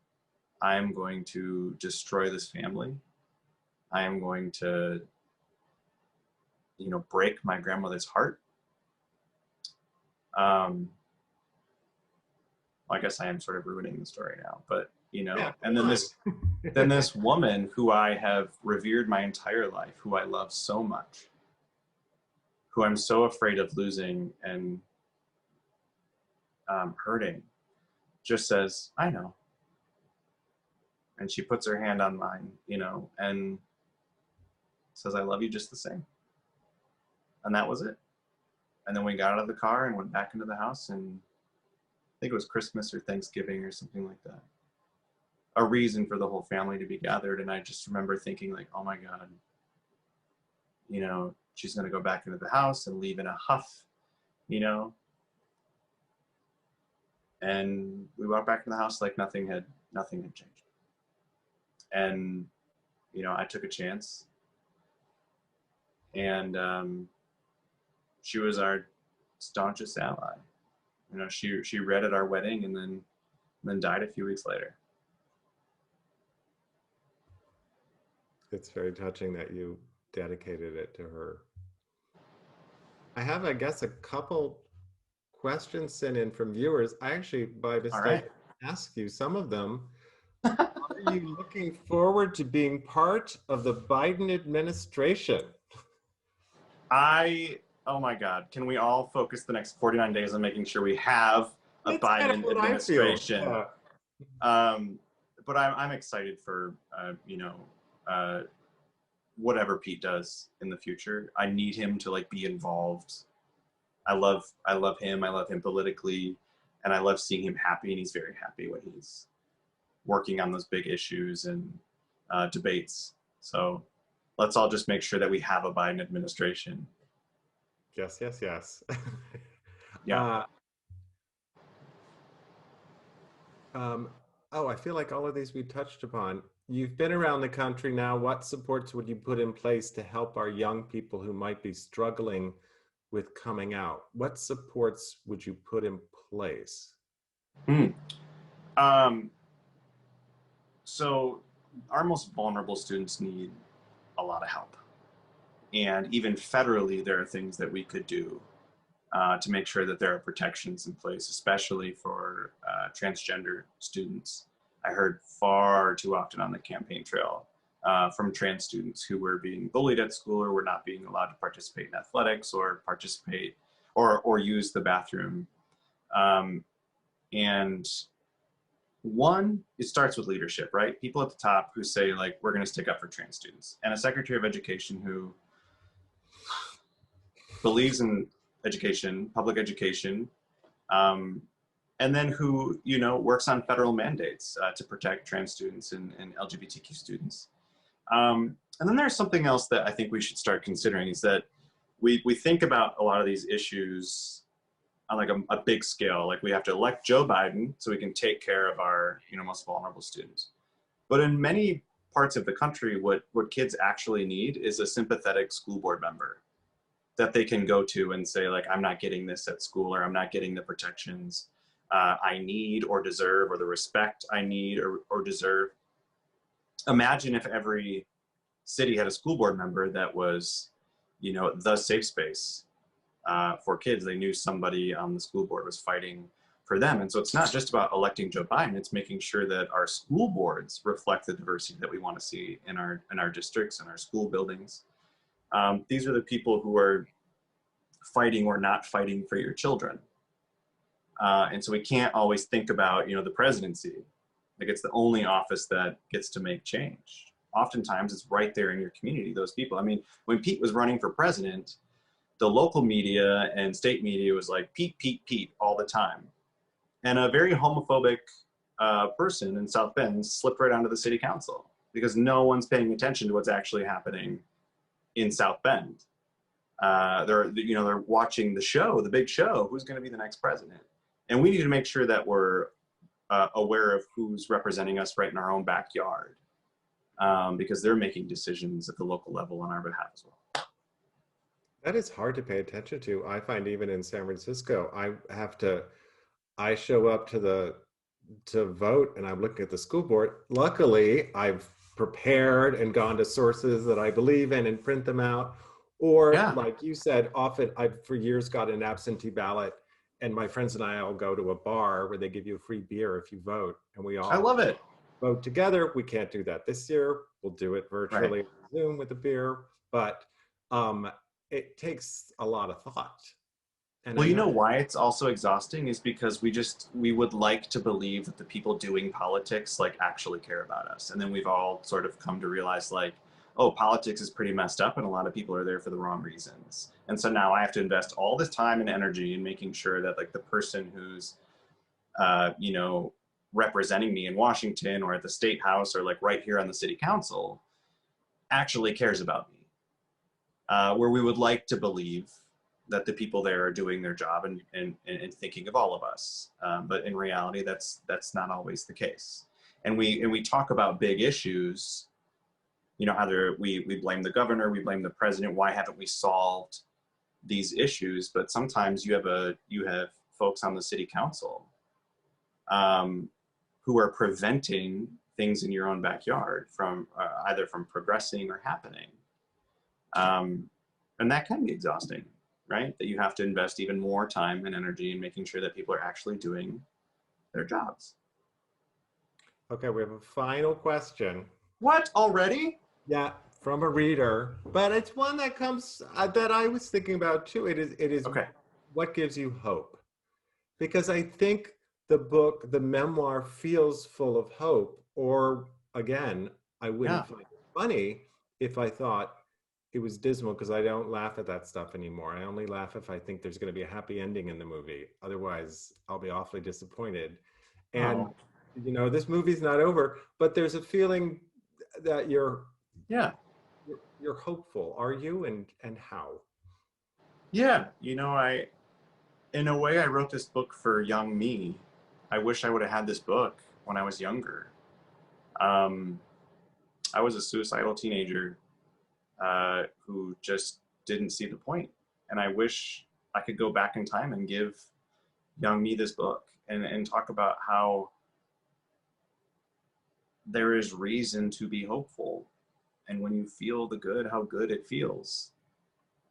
I'm going to destroy this family. I am going to, you know, break my grandmother's heart. I guess I am sort of ruining the story now, but you know, Yeah, and then this woman who I have revered my entire life, who I love so much, who I'm so afraid of losing and hurting, just says, I know. And she puts her hand on mine, you know, and says, I love you just the same. And that was it. And then we got out of the car and went back into the house, and I think it was Christmas or Thanksgiving or something like that. A reason for the whole family to be gathered. And I just remember thinking like, oh my God, you know, she's going to go back into the house and leave in a huff, you know? And we walked back in the house like nothing had changed. And, you know, I took a chance, and she was our staunchest ally. You know, she read at our wedding and then died a few weeks later. It's very touching that you dedicated it to her. I have, I guess, a couple questions sent in from viewers. I actually, by mistake, asked you some of them. Are you looking forward to being part of the Biden administration? Oh my God, can we all focus the next 49 days on making sure we have a That's Biden kind of what administration? I feel. But I'm excited for, you know, whatever Pete does in the future. I need him to like be involved. I love him. I love him politically, and I love seeing him happy, and he's very happy when he's working on those big issues and debates. So let's all just make sure that we have a Biden administration. Yes, yes, yes. Yeah. Oh, I feel like all of these we touched upon. You've been around the country now. What supports would you put in place to help our young people who might be struggling with coming out? What supports would you put in place? So our most vulnerable students need a lot of help. And even federally, there are things that we could do to make sure that there are protections in place, especially for transgender students. I heard far too often on the campaign trail from trans students who were being bullied at school or were not being allowed to participate in athletics or participate or use the bathroom. And one, it starts with leadership, right? People at the top who say like, we're gonna stick up for trans students, and a Secretary of Education who believes in education, public education, and then who, you know, works on federal mandates to protect trans students and LGBTQ students. And then there's something else that I think we should start considering is that we think about a lot of these issues on like a big scale. Like we have to elect Joe Biden so we can take care of our, you know, most vulnerable students. But in many parts of the country, what kids actually need is a sympathetic school board member that they can go to and say like, I'm not getting this at school, or I'm not getting the protections I need or deserve, or the respect I need or deserve. Imagine if every city had a school board member that was, you know, the safe space for kids. They knew somebody on the school board was fighting for them. And so it's not just about electing Joe Biden, it's making sure that our school boards reflect the diversity that we want to see in our districts and our school buildings. These are the people who are fighting or not fighting for your children. And so we can't always think about, the presidency. Like it's the only office that gets to make change. Oftentimes it's right there in your community, those people. I mean, when Pete was running for president, the local media and state media was like, Pete, Pete, Pete, all the time. And a very homophobic person in South Bend slipped right onto the city council because no one's paying attention to what's actually happening in South Bend. They're watching the show, the big show, who's going to be the next president. And we need to make sure that we're aware of who's representing us right in our own backyard, because they're making decisions at the local level on our behalf as well. That is hard to pay attention to. I find even in San Francisco, I show up to vote and I'm looking at the school board. Luckily, I've prepared and gone to sources that I believe in and print them out. Or like you said, often I've for years got an absentee ballot, and my friends and I all go to a bar where they give you a free beer if you vote, and we all I love it. Vote together. We can't do that this year. We'll do it virtually, right. Zoom with a beer, but it takes a lot of thought. And well, you know why it's also exhausting is because we would like to believe that the people doing politics like actually care about us. And then we've all sort of come to realize like, oh, politics is pretty messed up and a lot of people are there for the wrong reasons. And so now I have to invest all this time and energy in making sure that like the person who's, representing me in Washington or at the state house or like right here on the city council actually cares about me. Where we would like to believe that the people there are doing their job and thinking of all of us. But in reality, that's not always the case. And we talk about big issues, either we blame the governor, we blame the president, why haven't we solved these issues? But sometimes you have folks on the city council who are preventing things in your own backyard from either from progressing or happening. And that can be exhausting, right? That you have to invest even more time and energy in making sure that people are actually doing their jobs. Okay, we have a final question. What, already? Yeah, from a reader, but it's one that comes that I was thinking about too. It is okay. What gives you hope? Because I think the book, the memoir, feels full of hope. Or again, I wouldn't find it funny if I thought it was dismal, because I don't laugh at that stuff anymore. I only laugh if I think there's going to be a happy ending in the movie. Otherwise, I'll be awfully disappointed. And this movie's not over, but there's a feeling that you're hopeful. Are you? And how? Yeah, in a way, I wrote this book for young me. I wish I would have had this book when I was younger. I was a suicidal teenager who just didn't see the point. And I wish I could go back in time and give young me this book and talk about how there is reason to be hopeful. And when you feel the good, how good it feels.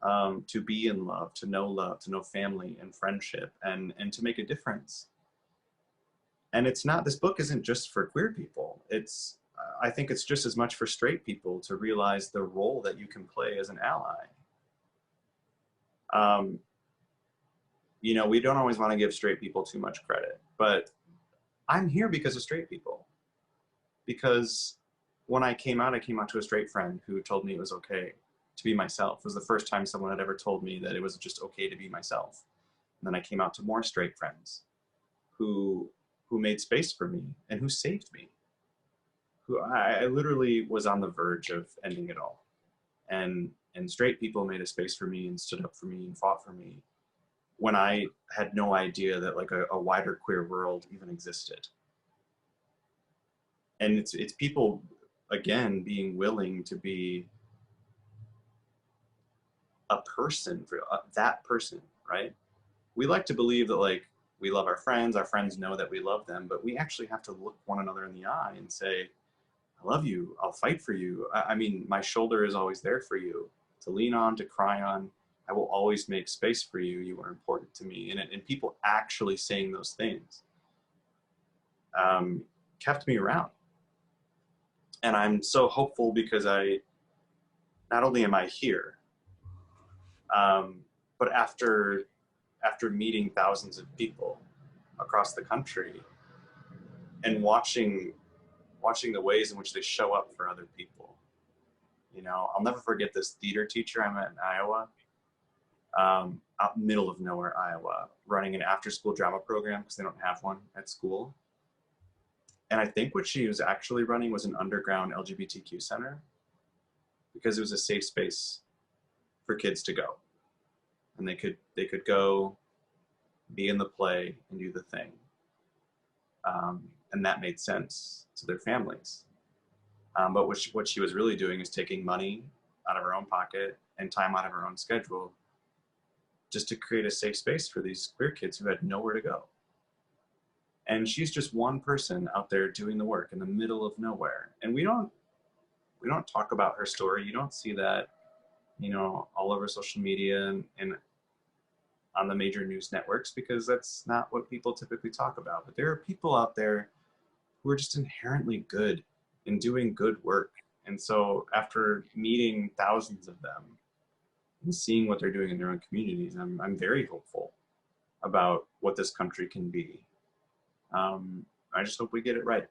To be in love, to know family and friendship, and to make a difference. And this book isn't just for queer people. I think it's just as much for straight people to realize the role that you can play as an ally. We don't always want to give straight people too much credit, but I'm here because of straight people. Because when I came out to a straight friend who told me it was okay to be myself. It was the first time someone had ever told me that it was just okay to be myself. And then I came out to more straight friends who made space for me and who saved me. Who I literally was on the verge of ending it all. And straight people made a space for me and stood up for me and fought for me when I had no idea that like a wider queer world even existed. And it's people, again, being willing to be a person for that person, right? We like to believe that like we love our friends know that we love them, but we actually have to look one another in the eye and say, I love you, I'll fight for you. I mean, my shoulder is always there for you to lean on, to cry on, I will always make space for you. You are important to me. And people actually saying those things kept me around. And I'm so hopeful because not only am I here, but after meeting thousands of people across the country and watching the ways in which they show up for other people. You know, I'll never forget this theater teacher I met in Iowa, out middle of nowhere, Iowa, running an after-school drama program because they don't have one at school. And I think what she was actually running was an underground LGBTQ center because it was a safe space for kids to go. And they could go be in the play and do the thing. And that made sense to their families. But what she was really doing is taking money out of her own pocket and time out of her own schedule just to create a safe space for these queer kids who had nowhere to go. And she's just one person out there doing the work in the middle of nowhere. And we don't talk about her story. You don't see that, you know, all over social media and on the major news networks because that's not what people typically talk about. But there are people out there who are just inherently good and doing good work. And so after meeting thousands of them and seeing what they're doing in their own communities, I'm very hopeful about what this country can be. I just hope we get it right.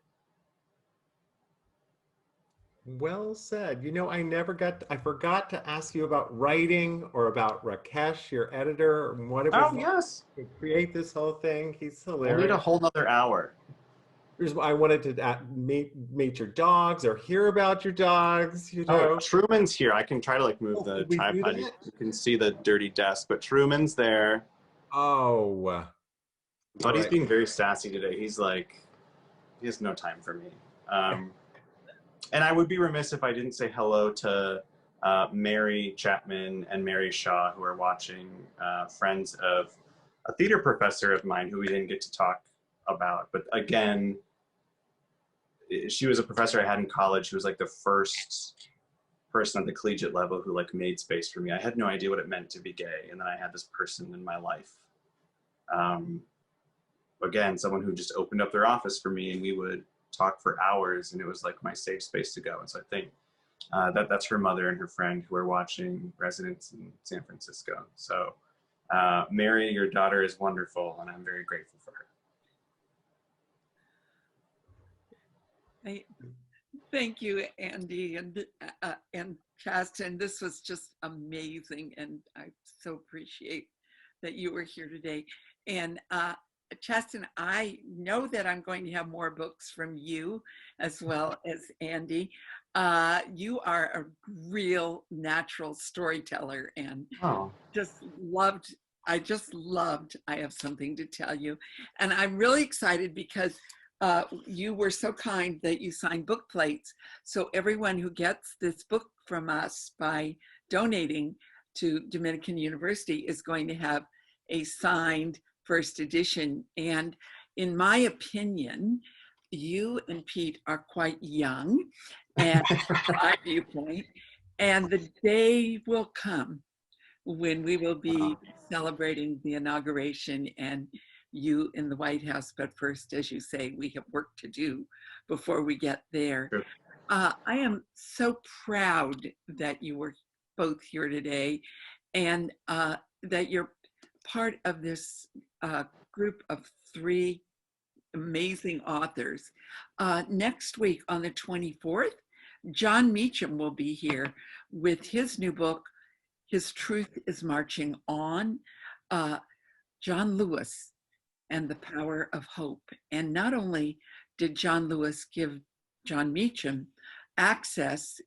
Well said. You know, I forgot to ask you about writing or about Rakesh, your editor, and what it was like Yes. to create this whole thing. He's hilarious. We'll need a whole nother hour. I wanted to meet your dogs or hear about your dogs, you know. Oh, Truman's here. I can try to like move the Did we do tripod. that? You can see the dirty desk, but Truman's there. Oh. But he's right. being very sassy today. He's like, he has no time for me. And I would be remiss if I didn't say hello to Mary Chapman and Mary Shaw, who are watching, friends of a theater professor of mine who we didn't get to talk about. But again, she was a professor I had in college who was like the first person at the collegiate level who like made space for me. I had no idea what it meant to be gay. And then I had this person in my life. Again, someone who just opened up their office for me and we would talk for hours and it was like my safe space to go. And so I think that's her mother and her friend who are watching, residents in San Francisco. So Mary, your daughter is wonderful and I'm very grateful for her. Thank you, Andy and Chasten. This was just amazing and I so appreciate that you were here today. And Chasten, I know that I'm going to have more books from you as well as Andy. You are a real natural storyteller and I just loved, I have something to tell you. And I'm really excited because you were so kind that you signed book plates. So everyone who gets this book from us by donating to Dominican University is going to have a signed first edition. And in my opinion, you and Pete are quite young and from my viewpoint, and the day will come when we will be celebrating the inauguration and you in the White House. But first, as you say, we have work to do before we get there. Sure. I am so proud that you were both here today and that you're part of this group of 3 amazing authors. Next week on the 24th, John Meacham will be here with his new book, His Truth is Marching On, John Lewis and the Power of Hope. And not only did John Lewis give John Meacham access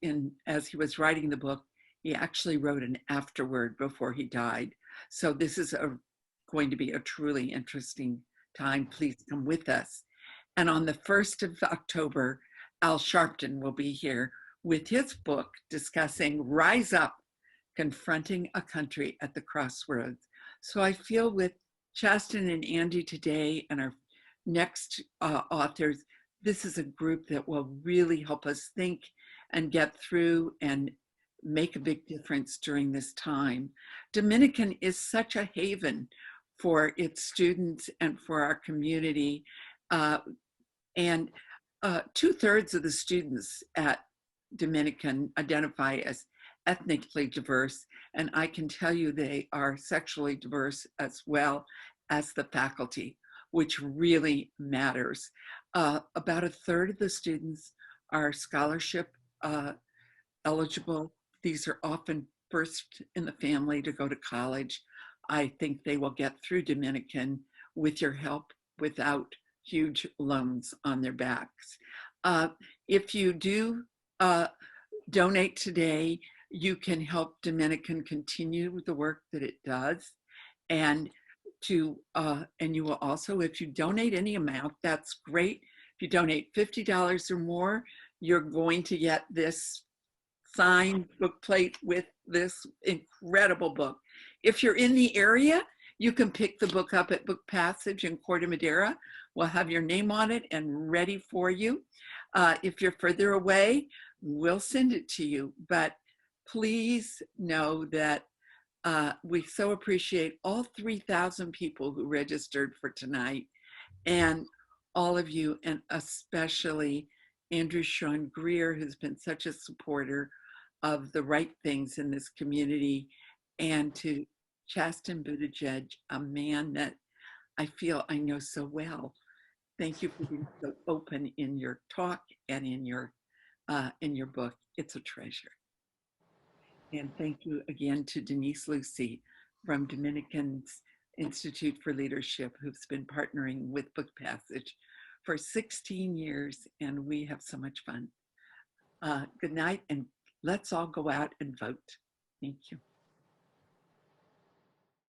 as he was writing the book, he actually wrote an afterword before he died. So this is going to be a truly interesting time. Please come with us. And on the 1st of October, Al Sharpton will be here with his book discussing Rise Up, Confronting a Country at the Crossroads. So I feel with Chasten and Andy today and our next authors, this is a group that will really help us think and get through and make a big difference during this time. Dominican is such a haven for its students and for our community. And 2/3 of the students at Dominican identify as ethnically diverse, and I can tell you they are sexually diverse as well as the faculty, which really matters. About 1/3 of the students are scholarship eligible. These are often first in the family to go to college. I think they will get through Dominican with your help without huge loans on their backs. If you do donate today, you can help Dominican continue the work that it does. And you will also, if you donate any amount, that's great. If you donate $50 or more, you're going to get this signed book plate with this incredible book. If you're in the area, you can pick the book up at Book Passage in Corte Madera. We'll have your name on it and ready for you. If you're further away, we'll send it to you. But please know that we so appreciate all 3,000 people who registered for tonight, and all of you, and especially Andrew Sean Greer, who's been such a supporter of the right things in this community, and to Chasten Buttigieg, a man that I feel I know so well. Thank you for being so open in your talk and in your book. It's a treasure. And thank you again to Denise Lucy from Dominican's Institute for Leadership, who's been partnering with Book Passage for 16 years, and we have so much fun. Good night, and let's all go out and vote. Thank you.